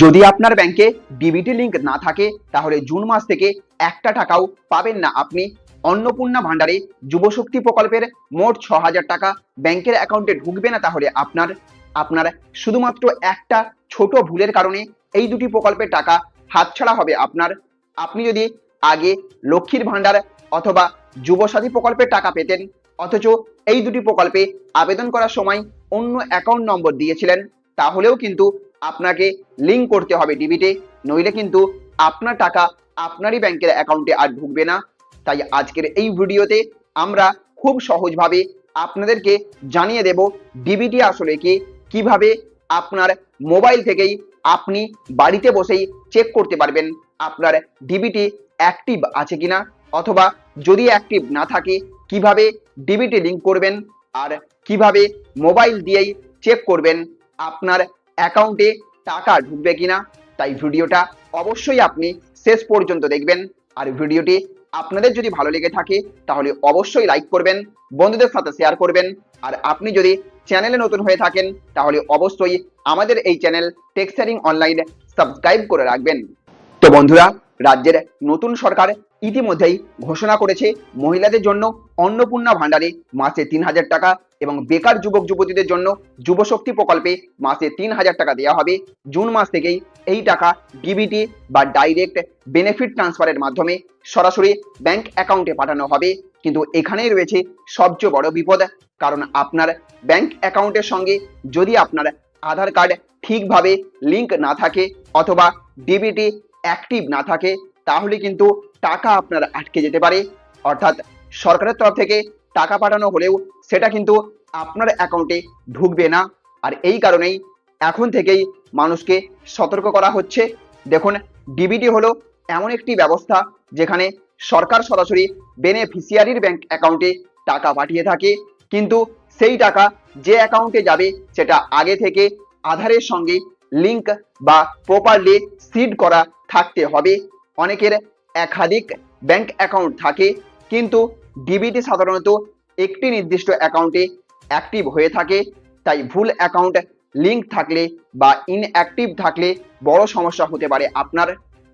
যদি আপনার ব্যাংকে ডিবিটি লিংক না থাকে তাহলে জুন মাস থেকে একটা টাকাও পাবেন না আপনি। অন্নপূর্ণা ভান্ডারে যুবশক্তি প্রকল্পের মোট 6,000 টাকা ব্যাংকের অ্যাকাউন্টে ঢুকবে না, তাহলে আপনার আপনার শুধুমাত্র একটা ছোট ভুলের কারণে এই দুটি প্রকল্পের টাকা হাতছাড়া হবে আপনার। আপনি যদি আগে লক্ষ্মীর ভান্ডার অথবা যুবসাথী প্রকল্পের টাকা পেতেন, অথচ এই দুটি প্রকল্পে আবেদন করার সময় অন্য অ্যাকাউন্ট নম্বর দিয়েছিলেন, তাহলেও কিন্তু আপনাকে লিংক করতে হবে ডিবিটে, নইলে কিন্তু আপনার টাকা আপনারই ব্যাংকের অ্যাকাউন্টে আর ঢুকবে না। তাই আজকের এই ভিডিওতে আমরা খুব সহজভাবে আপনাদেরকে জানিয়ে দেব ডিবিটি আসলে কি, কিভাবে আপনার মোবাইল থেকেই আপনি বাড়িতে বসেই চেক করতে পারবেন আপনার ডিবিটি অ্যাক্টিভ আছে কিনা, অথবা যদি অ্যাক্টিভ না থাকে কিভাবে ডিবিটি লিংক করবেন, আর কিভাবে মোবাইল দিয়েই চেক করবেন আপনার অ্যাকাউন্টে টাকা ঢুকবে কিনা। তাই ভিডিওটা অবশ্যই আপনি শেষ পর্যন্ত দেখবেন। আর ভিডিওটি আপনাদের যদি ভালো লেগে থাকে তাহলে অবশ্যই লাইক করবেন, বন্ধুদের সাথে শেয়ার করবেন। আর আপনি যদি চ্যানেলে নতুন হয়ে থাকেন তাহলে অবশ্যই আমাদের এই channel Tech Sharing Online subscribe করে রাখবেন। তো বন্ধুরা, রাজ্যের নতুন সরকার ইতিমধ্যেই ঘোষণা করেছে মহিলাদের জন্য অন্নপূর্ণা ভান্ডারে মাসে 3,000 টাকা এবং বেকার যুবক যুবতীদের জন্য যুবশক্তি প্রকল্পে মাসে 3,000 টাকা দেওয়া হবে। জুন মাস থেকেই এই টাকা ডিবিটি বা ডাইরেক্ট বেনিফিট ট্রান্সফারের মাধ্যমে সরাসরি ব্যাংক অ্যাকাউন্টে পাঠানো হবে। কিন্তু এখানেই রয়েছে সবচেয়ে বড় বিপদ, কারণ আপনার ব্যাংক অ্যাকাউন্টের সঙ্গে যদি আপনার আধার কার্ড ঠিকভাবে লিংক না থাকে অথবা ডিবিটি অ্যাক্টিভ না থাকে, তাহলে কিন্তু টাকা আপনার আটকে যেতে পারে। অর্থাৎ সরকারের তরফ থেকে টাকা পাঠানো হলেও সেটা কিন্তু আপনার অ্যাকাউন্টে ঢুকবে না। আর এই কারণেই এখন থেকেই মানুষকে সতর্ক করা হচ্ছে। দেখুন, ডিবিটি হলো এমন একটি ব্যবস্থা যেখানে সরকার সরাসরি বেনিফিশিয়ারির ব্যাংক অ্যাকাউন্টে টাকা পাঠিয়ে থাকে, কিন্তু সেই টাকা যে অ্যাকাউন্টে যাবে সেটা আগে থেকে আধারের সঙ্গে লিংক বা প্রপারলি সিড করা থাকতে হবে। অনেকের একাধিক ব্যাংক অ্যাকাউন্ট থাকে, কিন্তু ডিবিটি সাধারণত একটি নির্দিষ্ট অ্যাকাউন্টে অ্যাক্টিভ হয়ে থাকে। তাই ভুল অ্যাকাউন্ট লিংক থাকলে বা ইনঅ্যাক্টিভ থাকলে বড় সমস্যা হতে পারে আপনার।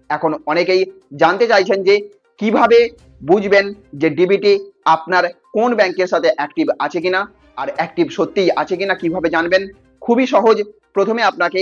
এখন অনেকেই জানতে চাইছেন যে কিভাবে বুঝবেন যে ডিবিটি আপনার কোন ব্যাংকের সাথে অ্যাক্টিভ আছে কিনা, আর অ্যাক্টিভ সত্যিই আছে কিনা কিভাবে জানবেন। খুবই সহজ। প্রথমে আপনাকে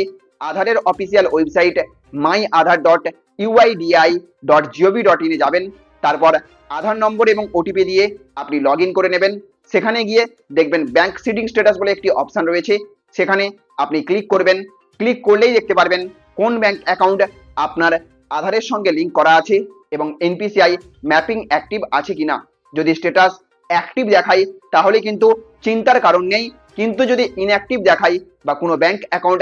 আধারের অফিসিয়াল ওয়েবসাইট myAadhar.uidi.gov.in এ যাবেন। তারপর আধার নম্বর এবং ওটিপি দিয়ে আপনি লগ ইন করে নেবেন। সেখানে গিয়ে দেখবেন ব্যাংক সিডিং স্ট্যাটাস বলে একটি অপশন রয়েছে, সেখানে আপনি ক্লিক করবেন। ক্লিক করলেই দেখতে পারবেন কোন ব্যাংক অ্যাকাউন্ট আপনার আধারের সঙ্গে লিংক করা আছে এবং এনপিসিআই ম্যাপিং অ্যাক্টিভ আছে কিনা। যদি স্ট্যাটাস অ্যাক্টিভ দেখায় তাহলে কিন্তু চিন্তার কারণ নেই, কিন্তু যদি ইনঅ্যাক্টিভ দেখায় বা কোনো ব্যাংক অ্যাকাউন্ট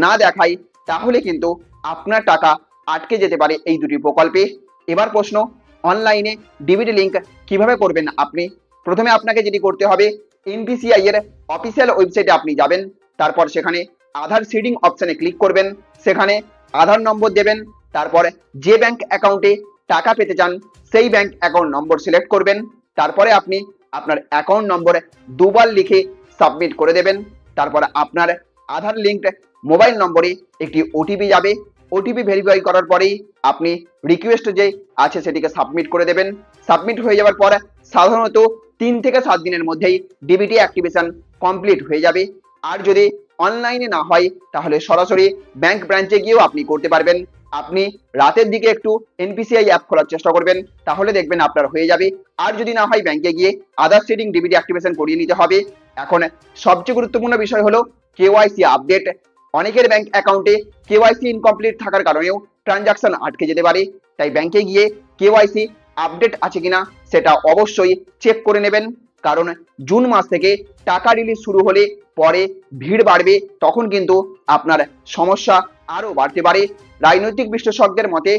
না দেখায় তাহলে কিন্তু আপনার টাকা আটকে যেতে পারে এই দুটি প্রকল্পে। এবার প্রশ্ন, অনলাইনে ডিবিটি লিংক কিভাবে করবেন আপনি। প্রথমে আপনাকে যেটি করতে হবে, এনপিসিআই এর অফিসিয়াল ওয়েবসাইটে আপনি যাবেন। তারপর সেখানে আধার সিডিং অপশনে ক্লিক করবেন। সেখানে আধার নম্বর দেবেন। তারপর যে ব্যাংক অ্যাকাউন্টে টাকা পেতে চান সেই ব্যাংক অ্যাকাউন্ট নম্বর সিলেক্ট করবেন। তারপরে আপনি আপনার অ্যাকাউন্ট নম্বর দুবার লিখে সাবমিট করে দেবেন। তারপর আপনার আধার লিঙ্কড মোবাইল নম্বরে একটি ওটিপি যাবে। ওটিপি ভেরিফাই করার পরেই আপনি রিকোয়েস্ট যে আছে সেটিকে সাবমিট করে দেবেন। সাবমিট হয়ে যাওয়ার পর সাধারণত 3 থেকে 7 দিনের মধ্যেই ডিবিটি অ্যাক্টিভেশন কমপ্লিট হয়ে যাবে। আর যদি অনলাইনে না হয় তাহলে সরাসরি ব্যাংক ব্রাঞ্চে গিয়েও আপনি করতে পারবেন। আপনি রাতের দিকে একটু এনপিসিআই অ্যাপ খোলার চেষ্টা করবেন, তাহলে দেখবেন আপনার হয়ে যাবে। আর যদি না হয় ব্যাংকে গিয়ে আধার সিডিং ডিবিটি অ্যাক্টিভেশন করিয়ে নিতে হবে। এখন সবচেয়ে গুরুত্বপূর্ণ বিষয় হলো কেওয়াইসি আপডেট। অনেকের ব্যাংক অ্যাকাউন্টে কেওয়াইসি ইনকমপ্লিট থাকার কারণেও ট্রানজাকশন আটকে যেতে পারে। তাই ব্যাংকে গিয়ে কেওয়াইসি আপডেট আছে কিনা সেটা অবশ্যই চেক করে নেবেন, কারণ জুন মাস থেকে টাকা রিলিজ শুরু হলে পরে ভিড় বাড়বে, তখন কিন্তু আপনার সমস্যা আরও বাড়তে পারে। রাজনৈতিক বিশ্লেষকদের মতে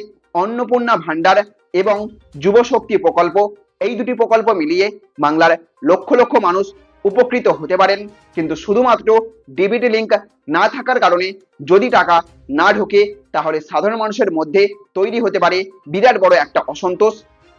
অন্নপূর্ণা ভান্ডার এবং যুবশক্তি প্রকল্প, এই দুটি প্রকল্প মিলিয়ে বাংলার লক্ষ লক্ষ মানুষ উপকৃত হতে পারেন। কিন্তু শুধুমাত্র ডিবিটি লিংক না থাকার কারণে যদি টাকা না ঢোকে তাহলে সাধারণ মানুষের মধ্যে তৈরি হতে পারে বিরাট বড় একটা অসন্তোষ।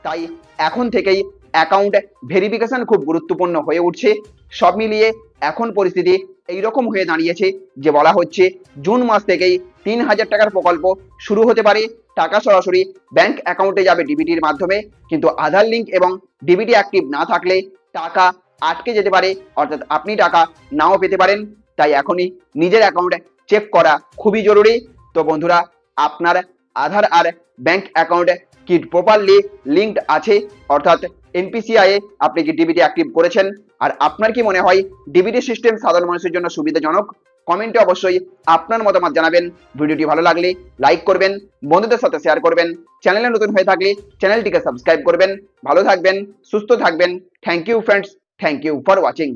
তাই এখন থেকেই অ্যাকাউন্ট ভেরিফিকেশন খুব গুরুত্বপূর্ণ হয়ে উঠছে। সব মিলিয়ে এখন পরিস্থিতি এইরকম হয়ে দাঁড়িয়েছে যে বলা হচ্ছে জুন মাস থেকেই 3,000 টাকার প্রকল্প শুরু হতে পারে। টাকা সরাসরি ব্যাংক অ্যাকাউন্টে যাবে ডিবিটির মাধ্যমে, কিন্তু আধার লিঙ্ক এবং ডিবিটি অ্যাক্টিভ না থাকলে টাকা আটকে যেতে পারে, অর্থাৎ আপনি টাকা নাও পেতে পারেন। তাই এখনই নিজের অ্যাকাউন্ট চেক করা খুবই জরুরি। তো বন্ধুরা, আপনার আধার আর ব্যাংক অ্যাকাউন্ট কি প্রপারলি লিঙ্কড আছে, অর্থাৎ এনপিসিআই এ আপনি কি ডিবিটি অ্যাক্টিভ করেছেন? আর আপনার কি মনে হয় ডিবিটি সিস্টেম সাধারণ মানুষের জন্য সুবিধাজনক? কমেন্টে অবশ্যই আপনার মতামত জানাবেন। ভিডিওটি ভালো লাগলে লাইক করবেন, বন্ধুদের সাথে শেয়ার করবেন, চ্যানেলে নতুন হয়ে থাকলে চ্যানেলটিকে সাবস্ক্রাইব করবেন। ভালো থাকবেন, সুস্থ থাকবেন। Thank you friends, thank you for watching.